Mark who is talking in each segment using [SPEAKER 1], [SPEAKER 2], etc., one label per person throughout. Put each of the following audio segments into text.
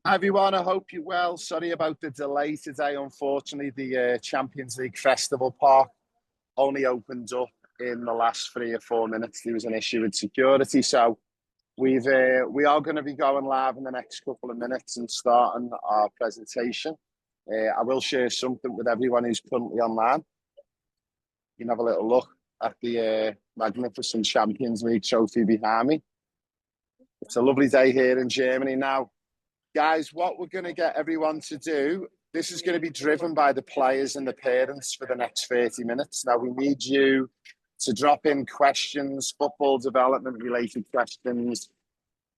[SPEAKER 1] Hi everyone, I hope you're well. Sorry about the delay today. Unfortunately, the Champions League Festival Park only opened up in the last 3 or 4 minutes. There was an issue with security, so we are going to be going live in the next couple of minutes and starting our presentation. I will share something with everyone who's currently online. You can have a little look at the magnificent Champions League trophy behind me. It's a lovely day here in Germany now. Guys, what we're going to get everyone to do, this is going to be driven by the players and the parents for the next 30 minutes. Now, we need you to drop in questions, football development related questions,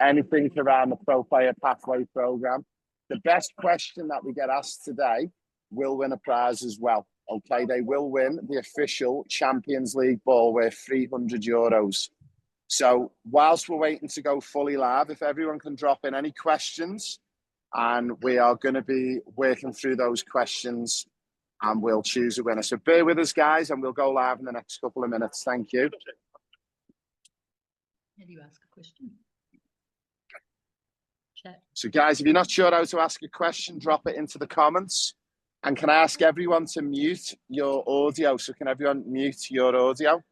[SPEAKER 1] anything around the Pro Player Pathway program. The best question that we get asked today will win a prize as well. Okay, they will win the official Champions League ball worth €300. So whilst we're waiting to go fully live, if everyone can drop in any questions, and we are going to be working through those questions and we'll choose a winner. So bear with us, guys, and we'll go live in the next couple of minutes. Thank you.
[SPEAKER 2] How do you ask a question? Chat.
[SPEAKER 1] So, guys, if you're not sure how to ask a question, drop it into the comments. And can I ask everyone to mute your audio? So can everyone mute your audio?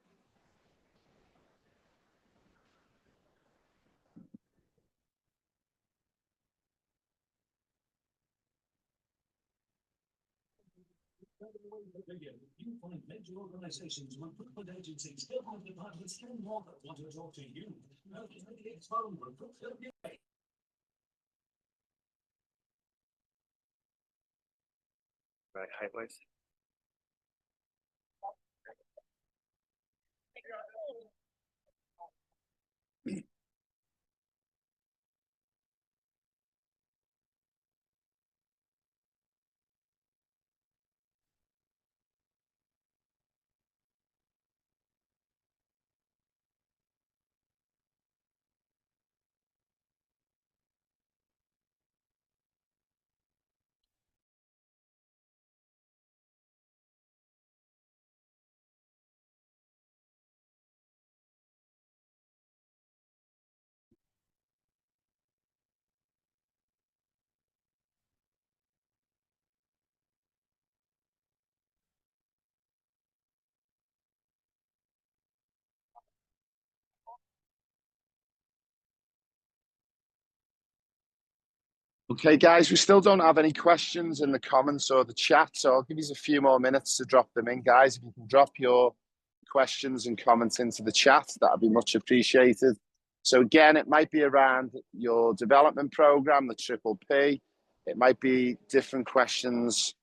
[SPEAKER 3] You find major organizations with football agencies, government departments, and more that want to talk to you.
[SPEAKER 1] Right, highlights. Okay, guys, we still don't have any questions in the comments or the chat, so I'll give you a few more minutes to drop them in, guys. If you can drop your questions and comments into the chat, that would be much appreciated. So again, it might be around your development program, the Triple P. It might be different questions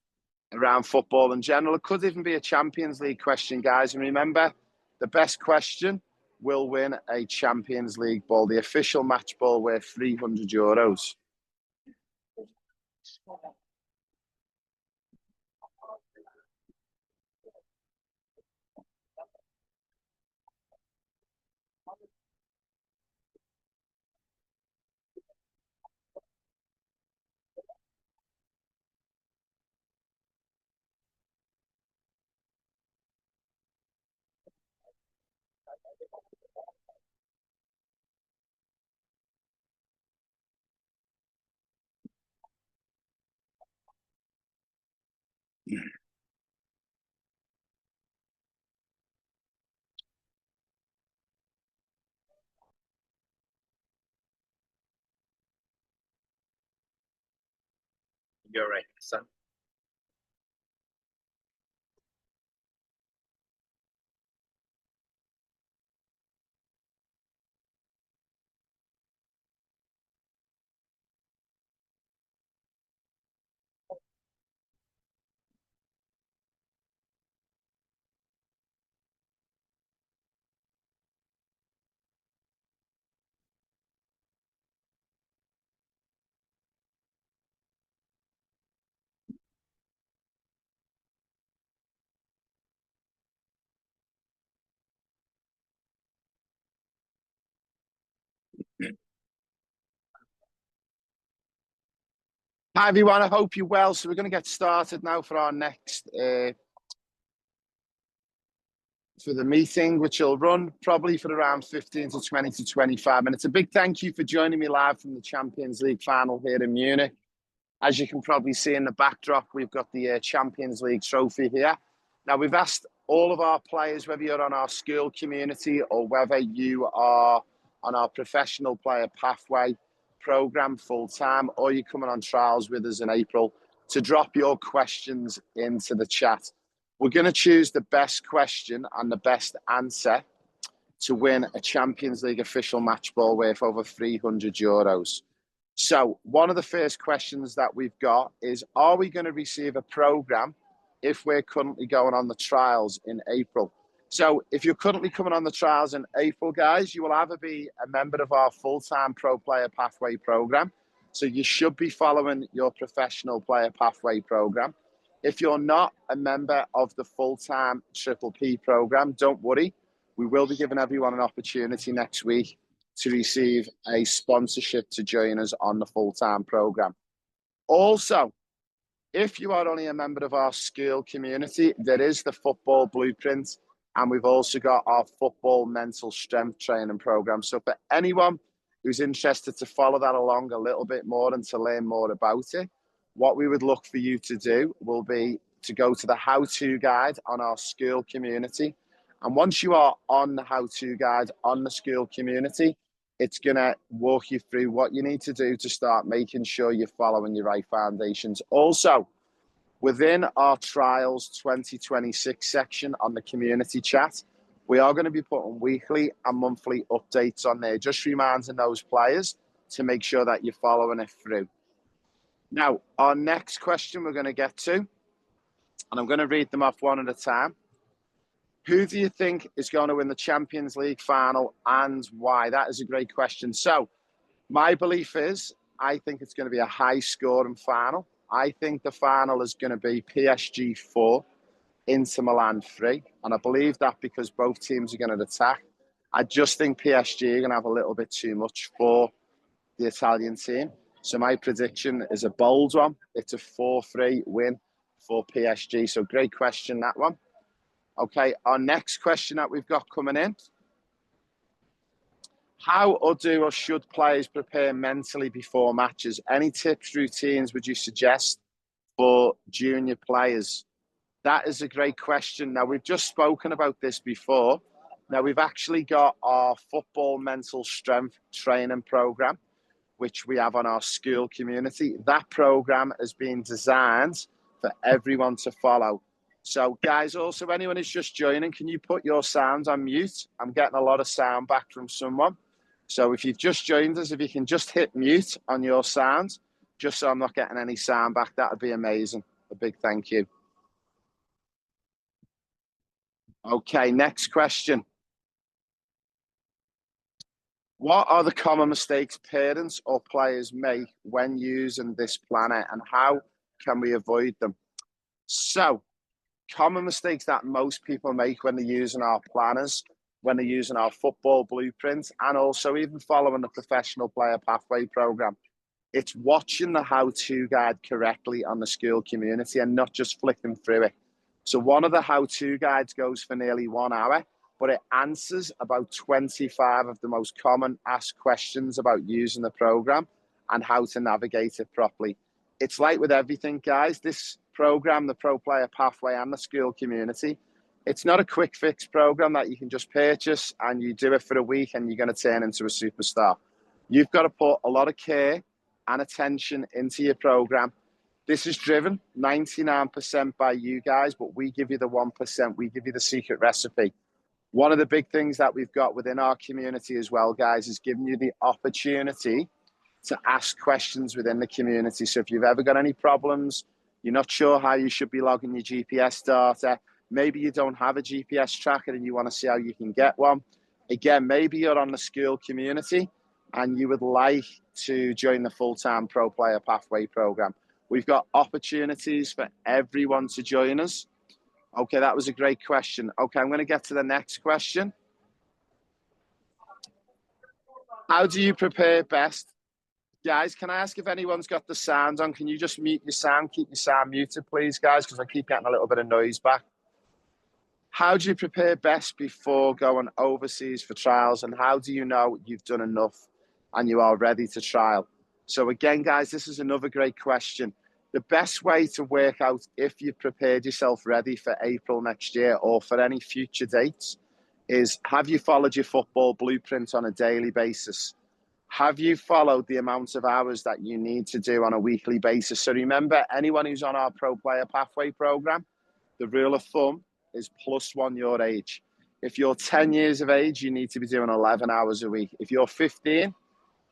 [SPEAKER 1] around football in general. It could even be a Champions League question, guys. And remember, the best question will win a Champions League ball, the official match ball worth €300. You're right, son. Hi, everyone. I hope you're well. So we're going to get started now for our next, for the meeting, which will run probably for around 15 to 20 to 25 minutes. A big thank you for joining me live from the Champions League final here in Munich. As you can probably see in the backdrop, we've got the Champions League trophy here. Now, we've asked all of our players, whether you're on our school community or whether you are on our professional player pathway program full-time, or you're coming on trials with us in April, to drop your questions into the chat. We're going to choose the best question and the best answer to win a Champions League official match ball worth over €300. So one of the first questions that we've got is, are we going to receive a program if we're currently going on the trials in April? So if you're currently coming on the trials in April, guys, you will either be a member of our full-time pro player pathway program. So you should be following your professional player pathway program. If you're not a member of the full-time Triple P program, don't worry. We will be giving everyone an opportunity next week to receive a sponsorship to join us on the full-time program. Also, if you are only a member of our school community, there is the football blueprint, and we've also got our football mental strength training program. So for anyone who's interested to follow that along a little bit more and to learn more about it, what we would look for you to do will be to go to the how-to guide on our school community. And once you are on the how-to guide on the school community, it's going to walk you through what you need to do to start making sure you're following your right foundations. Also, within our Trials 2026 section on the community chat, we are going to be putting weekly and monthly updates on there, just reminding those players to make sure that you're following it through. Now, our next question we're going to get to, and I'm going to read them off one at a time. Who do you think is going to win the Champions League final and why? That is a great question. So my belief is, I think it's going to be a high scoring final. I think the final is going to be PSG 4, Inter Milan 3. And I believe that because both teams are going to attack. I just think PSG are going to have a little bit too much for the Italian team. So my prediction is a bold one. It's a 4-3 win for PSG. So great question, that one. Okay, our next question that we've got coming in. How or should players prepare mentally before matches? Any tips, routines would you suggest for junior players? That is a great question. Now, we've just spoken about this before. Now, we've actually got our football mental strength training program, which we have on our school community. That program has been designed for everyone to follow. So, guys, also, anyone who's just joining, can you put your sounds on mute? I'm getting a lot of sound back from someone. So if you've just joined us, if you can just hit mute on your sound, just so I'm not getting any sound back, that would be amazing. A big thank you. Okay, next question. What are the common mistakes parents or players make when using this planner, and how can we avoid them? So, common mistakes that most people make when they're using our planners, when they're using our football blueprint, and also even following the professional player pathway program. It's watching the how-to guide correctly on the school community and not just flicking through it. So one of the how-to guides goes for nearly 1 hour, but it answers about 25 of the most common asked questions about using the program and how to navigate it properly. It's like with everything, guys. This program, the Pro Player Pathway and the school community, it's not a quick fix program that you can just purchase and you do it for a week and you're going to turn into a superstar. You've got to put a lot of care and attention into your program. This is driven 99% by you guys, but we give you the 1%. We give you the secret recipe. One of the big things that we've got within our community as well, guys, is giving you the opportunity to ask questions within the community. So if you've ever got any problems, you're not sure how you should be logging your GPS data, maybe you don't have a GPS tracker and you want to see how you can get one. Again, maybe you're on the school community and you would like to join the full-time Pro Player Pathway program. We've got opportunities for everyone to join us. Okay, that was a great question. Okay, I'm going to get to the next question. How do you prepare best? Guys, can I ask if anyone's got the sound on? Can you just mute your sound? Keep your sound muted, please, guys, because I keep getting a little bit of noise back. How do you prepare best before going overseas for trials? And how do you know you've done enough and you are ready to trial? So again, guys, this is another great question. The best way to work out if you've prepared yourself ready for April next year or for any future dates is, have you followed your football blueprint on a daily basis? Have you followed the amount of hours that you need to do on a weekly basis? So remember, anyone who's on our Pro Player Pathway program, the rule of thumb is +1 your age. If you're 10 years of age, you need to be doing 11 hours a week. If you're 15,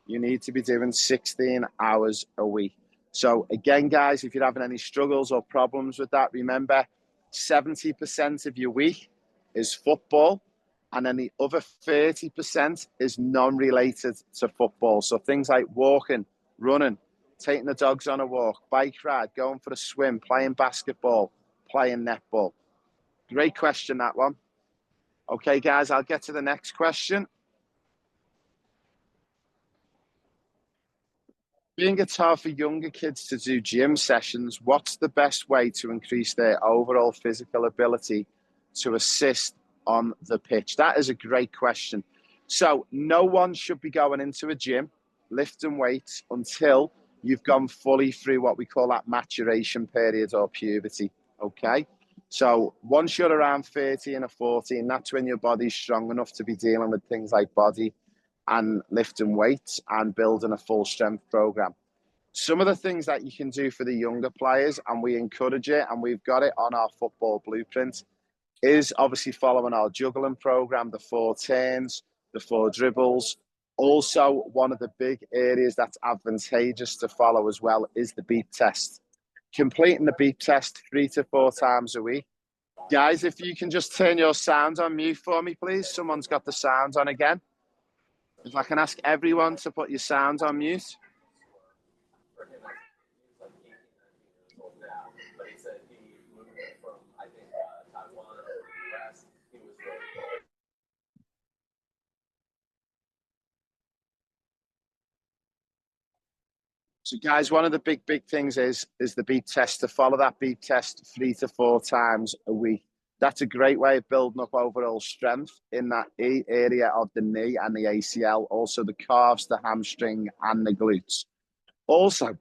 [SPEAKER 1] you need to be doing 16 hours a week. So again, guys, if you're having any struggles or problems with that, remember 70% of your week is football, and then the other 30% is non-related to football. So things like walking, running, taking the dogs on a walk, bike ride, going for a swim, playing basketball, playing netball. Great question, that one. Okay, guys, I'll get to the next question. Being it's hard for younger kids to do gym sessions, what's the best way to increase their overall physical ability to assist on the pitch? That is a great question. So no one should be going into a gym, lifting weights until you've gone fully through what we call that maturation period or puberty, okay? So once you're around 13 or 14, that's when your body's strong enough to be dealing with things like body and lifting weights and building a full strength program. Some of the things that you can do for the younger players, and we encourage it, and we've got it on our football blueprint, is obviously following our juggling program, the 4 turns, the 4 dribbles. Also, one of the big areas that's advantageous to follow as well is the beep test. Completing the beep test 3 to 4 times a week. Guys, if you can just turn your sound on mute for me, please. Someone's got the sound on again. If I can ask everyone to put your sound on mute. So guys, one of the big things is the beep test. To follow that beep test 3 to 4 times a week. That's a great way of building up overall strength in that area of the knee and the ACL, also the calves, the hamstring, and the glutes. Also,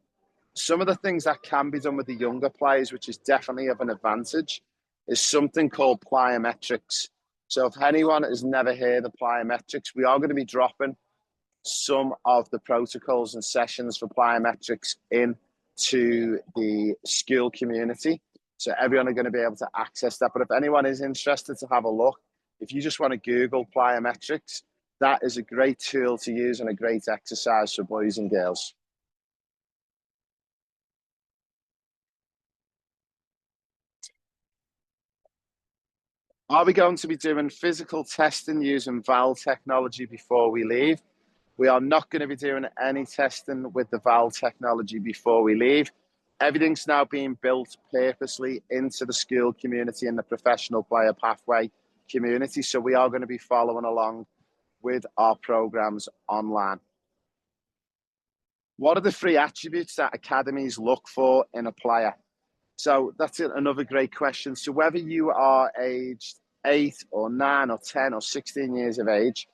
[SPEAKER 1] some of the things that can be done with the younger players, which is definitely of an advantage, is something called plyometrics. So if anyone has never heard of plyometrics, we are going to be dropping some of the protocols and sessions for plyometrics into the school community. So everyone are going to be able to access that. But if anyone is interested to have a look, if you just want to Google plyometrics, that is a great tool to use and a great exercise for boys and girls. Are we going to be doing physical testing using VAL technology before we leave? We are not going to be doing any testing with the VAL technology before we leave. Everything's now being built purposely into the school community and the professional player pathway community. So we are going to be following along with our programs online. What are the 3 attributes that academies look for in a player? So that's another great question. So whether you are aged 8 or 9 or 10 or 16 years of age,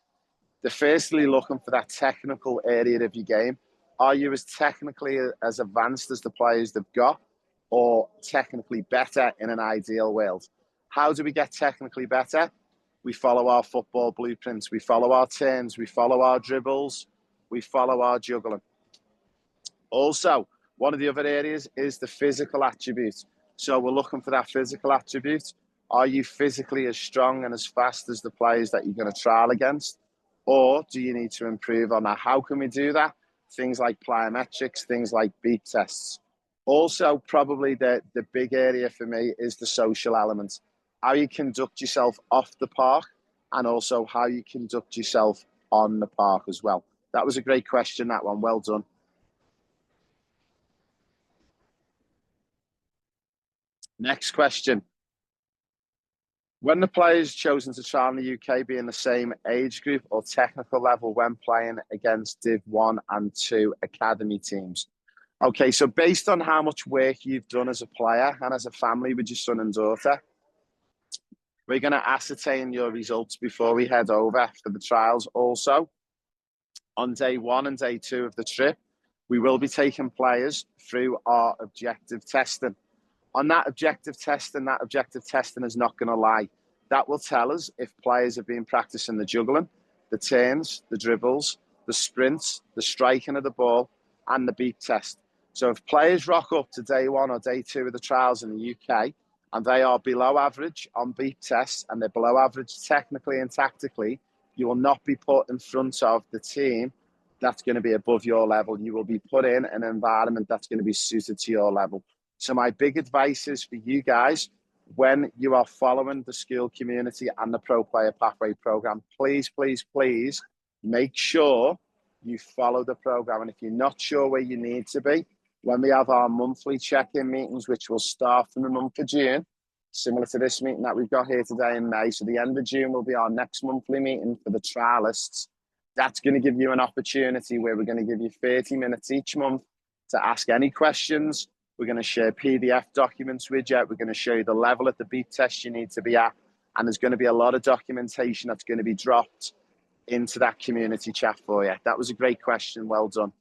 [SPEAKER 1] they're firstly looking for that technical area of your game. Are you as technically as advanced as the players they've got, or technically better in an ideal world? How do we get technically better? We follow our football blueprints. We follow our turns. We follow our dribbles. We follow our juggling. Also, one of the other areas is the physical attribute. So we're looking for that physical attribute. Are you physically as strong and as fast as the players that you're going to trial against? Or do you need to improve on that? How can we do that? Things like plyometrics, things like beep tests. Also, probably the big area for me is the social element. How you conduct yourself off the park, and also how you conduct yourself on the park as well. That was a great question, that one. Well done. Next question. When the players chosen to trial in the UK be in the same age group or technical level when playing against Div 1 and 2 academy teams? Okay, so based on how much work you've done as a player and as a family with your son and daughter, we're going to ascertain your results before we head over for the trials. Also, on day 1 and day 2 of the trip, We will be taking players through our objective testing. On that objective testing is not going to lie. That will tell us if players have been practicing the juggling, the turns, the dribbles, the sprints, the striking of the ball, and the beep test. So if players rock up to day one or day two of the trials in the UK and they are below average on beep tests and they're below average technically and tactically, you will not be put in front of the team that's going to be above your level. You will be put in an environment that's going to be suited to your level. So my big advice is for you guys, when you are following the school community and the Pro Player Pathway program, please, please, please make sure you follow the program. And if you're not sure where you need to be, when we have our monthly check-in meetings, which will start from the month of June, similar to this meeting that we've got here today in May. So the end of June will be our next monthly meeting for the trialists. That's going to give you an opportunity where we're going to give you 30 minutes each month to ask any questions. We're going to share PDF documents with you. We're going to show you the level at the beep test you need to be at. And there's going to be a lot of documentation that's going to be dropped into that community chat for you. That was a great question. Well done.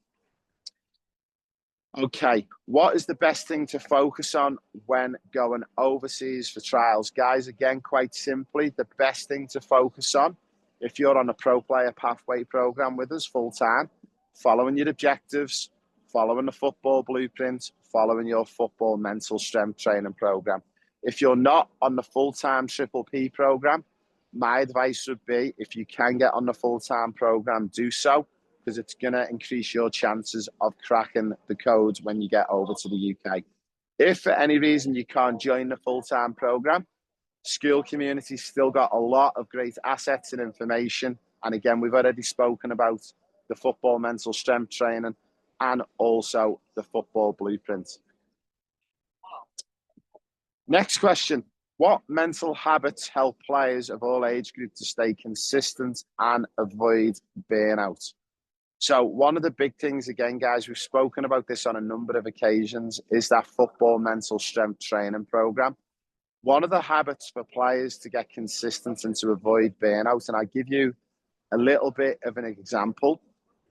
[SPEAKER 1] Okay, what is the best thing to focus on when going overseas for trials? Guys, again, quite simply, the best thing to focus on, if you're on a Pro Player Pathway program with us full time, following your objectives, following the football blueprint, following your football mental strength training program. If you're not on the full-time Triple P program, my advice would be, if you can get on the full-time program, do so, because it's going to increase your chances of cracking the code when you get over to the UK. If for any reason you can't join the full-time program, school community's still got a lot of great assets and information. And again, we've already spoken about the football mental strength training and also the football blueprint. Next question. What mental habits help players of all age groups to stay consistent and avoid burnout? So one of the big things, again, guys, we've spoken about this on a number of occasions, is that football mental strength training program. One of the habits for players to get consistent and to avoid burnout, and I'll give you a little bit of an example.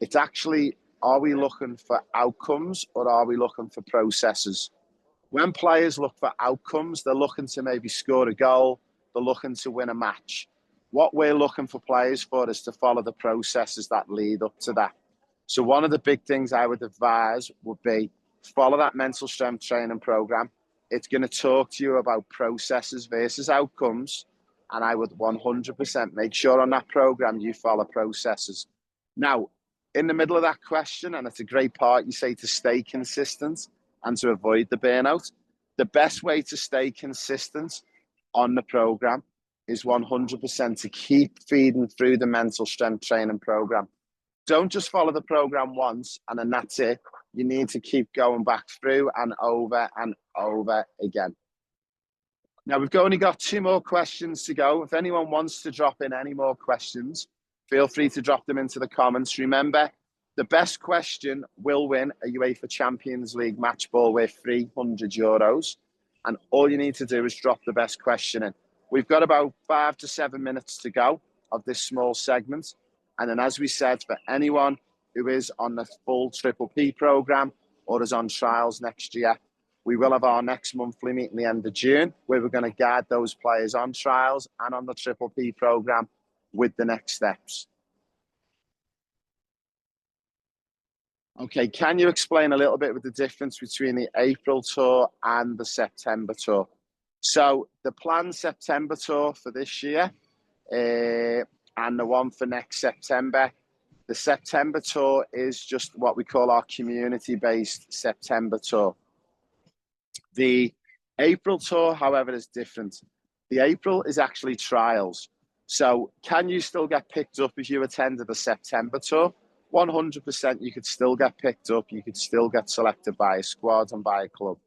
[SPEAKER 1] It's actually, are we looking for outcomes or are we looking for processes? When players look for outcomes, they're looking to maybe score a goal, they're looking to win a match. What we're looking for players for is to follow the processes that lead up to that. So one of the big things I would advise would be follow that mental strength training program. It's going to talk to you about processes versus outcomes. And I would 100% make sure on that program you follow processes. Now, in the middle of that question, and it's a great part, you say to stay consistent and to avoid the burnout. The best way to stay consistent on the program is 100% to keep feeding through the mental strength training program. Don't just follow the program once and then that's it. You need to keep going back through and over again. Now, we've only got 2 more questions to go. If anyone wants to drop in any more questions, feel free to drop them into the comments. Remember, the best question will win a UEFA Champions League match ball worth €300. And all you need to do is drop the best question in. We've got about 5 to 7 minutes to go of this small segment. And then, as we said, for anyone who is on the full Triple P program or is on trials next year, we will have our next monthly meeting the end of June, where we're going to guide those players on trials and on the Triple P program with the next steps. Okay, can you explain a little bit with the difference between the April tour and the September tour? So the planned September tour for this year and the one for next September, the September tour is just what we call our community-based September tour. The April tour, however, is different. The April is actually trials. So can you still get picked up if you attended the September tour? 100% you could still get picked up. You could still get selected by a squad and by a club.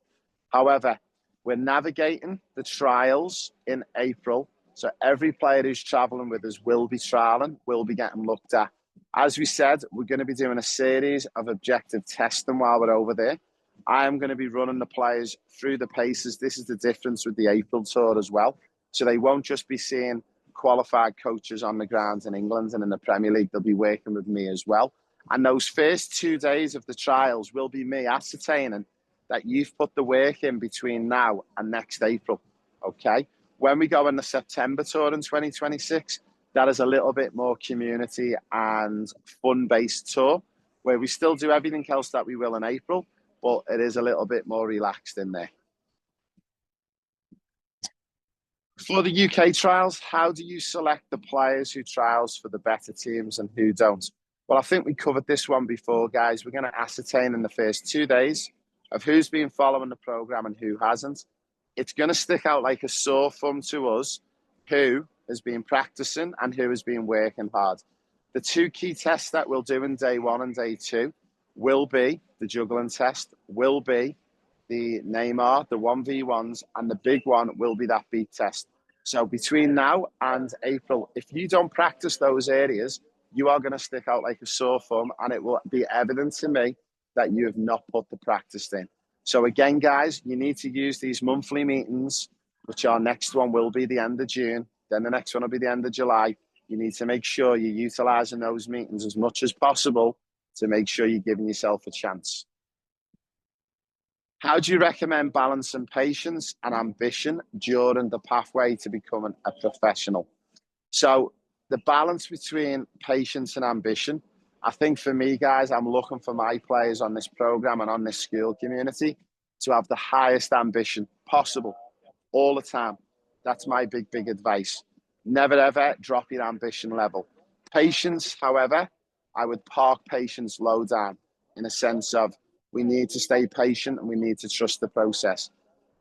[SPEAKER 1] However, we're navigating the trials in April. So every player who's traveling with us will be trialing, will be getting looked at. As we said, we're going to be doing a series of objective testing while we're over there. I am going to be running the players through the paces. This is the difference with the April tour as well. So they won't just be seeing qualified coaches on the grounds in England and in the Premier League. They'll be working with me as well. And those first 2 days of the trials will be me ascertaining that you've put the work in between now and next April. Okay. When we go on the September tour in 2026, that is a little bit more community and fun-based tour where we still do everything else that we will in April, but it is a little bit more relaxed in there. For the UK trials, how do you select the players who trials for the better teams and who don't? Well, I think we covered this one before, guys. We're going to ascertain in the first 2 days of who's been following the program and who hasn't. It's going to stick out like a sore thumb to us who has been practicing and who has been working hard. The two key tests that we'll do in day 1 and day 2 will be the juggling test, will be the Neymar, the 1v1s, and the big one will be that beat test. So between now and April, if you don't practice those areas, you are going to stick out like a sore thumb, and it will be evident to me that you have not put the practice in. So again, guys, you need to use these monthly meetings, which our next one will be the end of June. Then the next one will be the end of July. You need to make sure you're utilising those meetings as much as possible to make sure you're giving yourself a chance. How do you recommend balancing patience and ambition during the pathway to becoming a professional? So the balance between patience and ambition, I think for me, guys, I'm looking for my players on this program and on this school community to have the highest ambition possible all the time. That's my big advice. Never, ever drop your ambition level. Patience, however, I would park patience low down in a sense of we need to stay patient and we need to trust the process.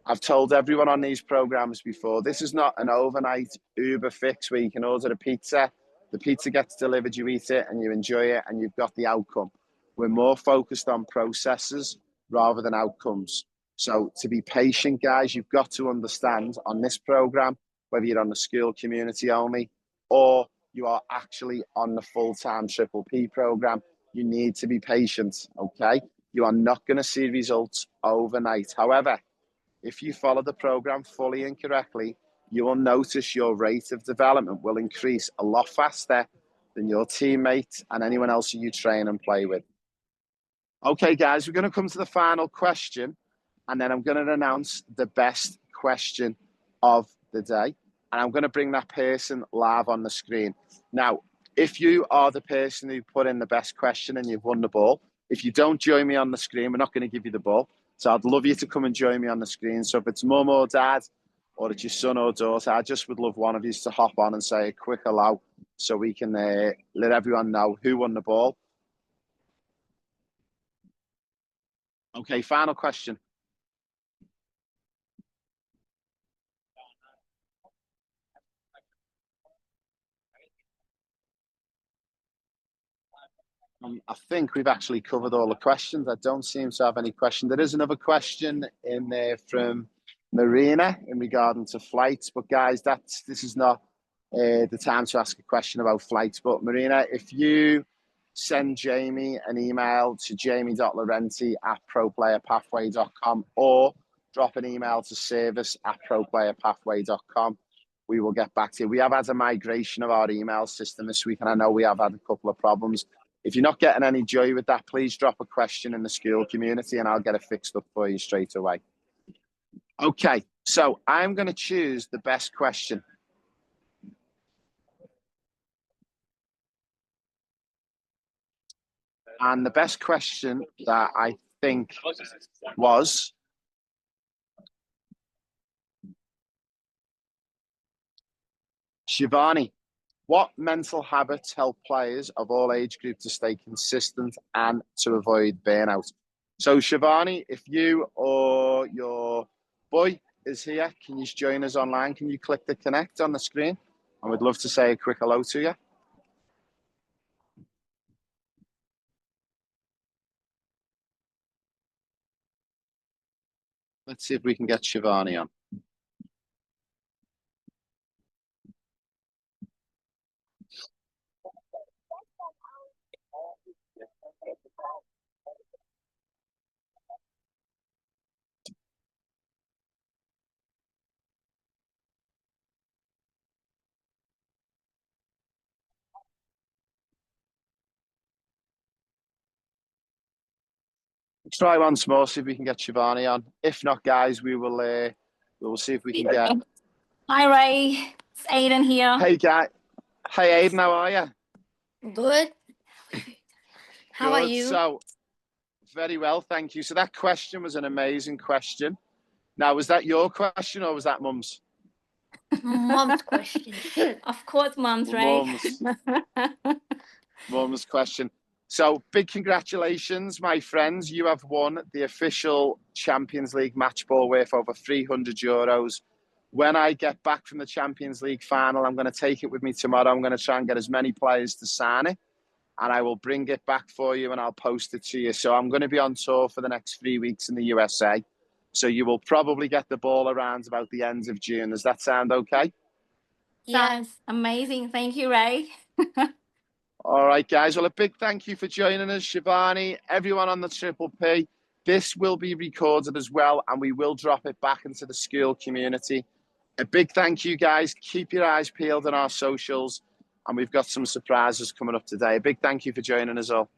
[SPEAKER 1] I've told everyone on these programs before, this is not an overnight Uber fix where you can order a pizza, the pizza gets delivered, you eat it and you enjoy it and you've got the outcome. We're more focused on processes rather than outcomes. So to be patient, guys, you've got to understand on this program, whether you're on the school community only or you are actually on the full-time Triple P program, you need to be patient, okay? You are not going to see results overnight. However, if you follow the program fully and correctly, you will notice your rate of development will increase a lot faster than your teammates and anyone else who you train and play with. Okay, guys, we're going to come to the final question, and then I'm going to announce the best question of the day. And I'm going to bring that person live on the screen. Now, if you are the person who put in the best question and you've won the ball, if you don't join me on the screen, we're not going to give you the ball. So I'd love you to come and join me on the screen. So if it's mum or dad, or it's your son or daughter, I just would love one of you to hop on and say a quick hello so we can let everyone know who won the ball. Okay, final question. I think we've actually covered all the questions. I don't seem to have any question. There is another question in there from Marina in regarding to flights. But guys, this is not the time to ask a question about flights. But Marina, if you send Jamie an email to jamie.laurenti@proplayerpathway.com or drop an email to service@proplayerpathway.com, we will get back to you. We have had a migration of our email system this week, and I know we have had a couple of problems. If you're not getting any joy with that, please drop a question in the school community and I'll get it fixed up for you straight away. Okay, so I'm going to choose the best question. And the best question that I think was, Shivani, what mental habits help players of all age groups to stay consistent and to avoid burnout? So, Shivani, if you or your boy is here, can you join us online? Can you click the connect on the screen? I would love to say a quick hello to you. Let's see if we can get Shivani on. try once more, see if we can get Shivani on. If not, guys, we will see if we can get.
[SPEAKER 2] Hi, Ray. It's Aiden here.
[SPEAKER 1] Hey, guy. Hey, Aiden, how are you?
[SPEAKER 4] Good. How are
[SPEAKER 1] Good.
[SPEAKER 4] you?
[SPEAKER 1] So, very well, thank you. So that question was an amazing question. Now, was that your question or was that Mum's?
[SPEAKER 4] Mom's question.
[SPEAKER 2] Of course, Mum's, Ray.
[SPEAKER 1] Mum's question. So, big congratulations, my friends. You have won the official Champions League match ball worth over €300. When I get back from the Champions League final, I'm going to take it with me tomorrow. I'm going to try and get as many players to sign it. And I will bring it back for you and I'll post it to you. So I'm going to be on tour for the next 3 weeks in the USA. So you will probably get the ball around about the end of June. Does that sound okay?
[SPEAKER 2] Sounds amazing. Thank you, Ray.
[SPEAKER 1] All right, guys. Well, a big thank you for joining us, Shivani, everyone on the Triple P. This will be recorded as well, and we will drop it back into the school community. A big thank you, guys. Keep your eyes peeled on our socials, and we've got some surprises coming up today. A big thank you for joining us all.